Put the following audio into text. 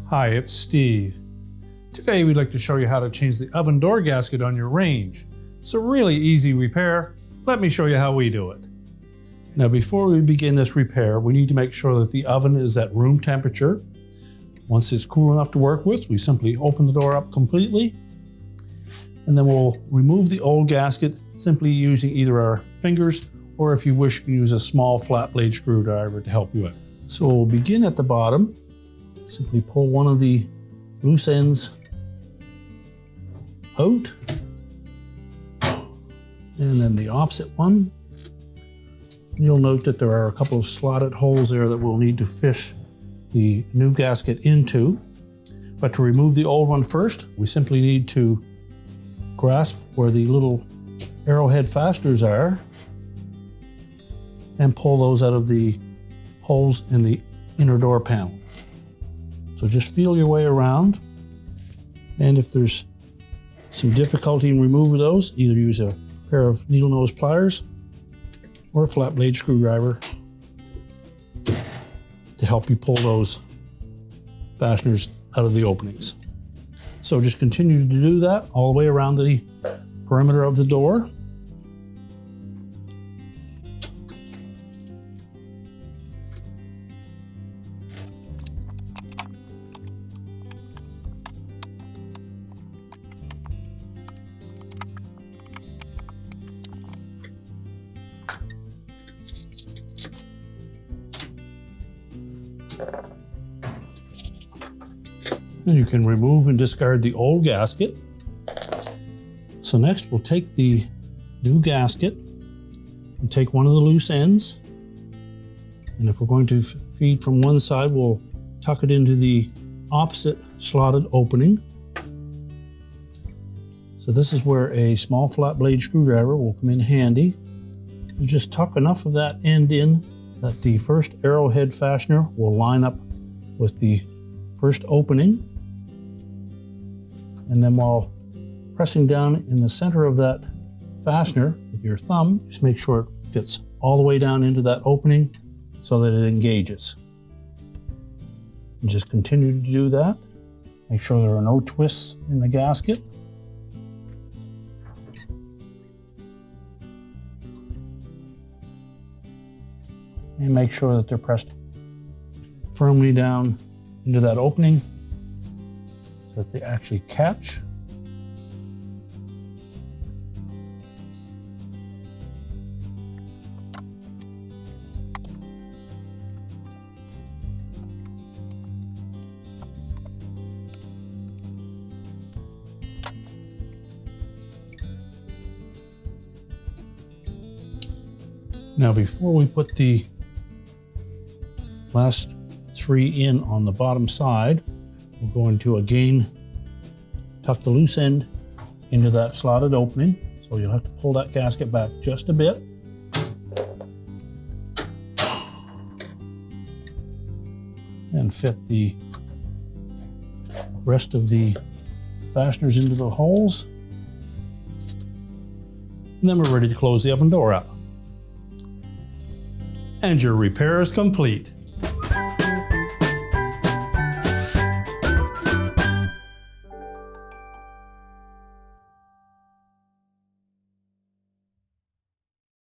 Hi, it's Steve. Today we'd like to show you how to change the oven door gasket on your range. It's a really easy repair. Let me show you how we do it. Now before we begin this repair, we need to make sure that the oven is at room temperature. Once it's cool enough to work with, we simply open the door up completely, and then we'll remove the old gasket simply using either our fingers, or if you wish, you can use a small flat blade screwdriver to help you out. So we'll begin at the bottom. Simply pull one of the loose ends out, and then the opposite one. You'll note that there are a couple of slotted holes there that we'll need to fish the new gasket into. But to remove the old one first, we simply need to grasp where the little arrowhead fasteners are and pull those out of the holes in the inner door panel. So just feel your way around, and if there's some difficulty in removing those, either use a pair of needle nose pliers or a flat blade screwdriver to help you pull those fasteners out of the openings. So just continue to do that all the way around the perimeter of the door. And you can remove and discard the old gasket. So next we'll take the new gasket and take one of the loose ends. And if we're going to feed from one side, we'll tuck it into the opposite slotted opening. So this is where a small flat blade screwdriver will come in handy. You just tuck enough of that end in that the first arrowhead fastener will line up with the first opening. And then while pressing down in the center of that fastener with your thumb, just make sure it fits all the way down into that opening so that it engages. And just continue to do that. Make sure there are no twists in the gasket. And make sure that they're pressed firmly down into that opening so that they actually catch. Now before we put the last three in on the bottom side, we're going to again tuck the loose end into that slotted opening. So you'll have to pull that gasket back just a bit. And fit the rest of the fasteners into the holes. And then we're ready to close the oven door up. And your repair is complete.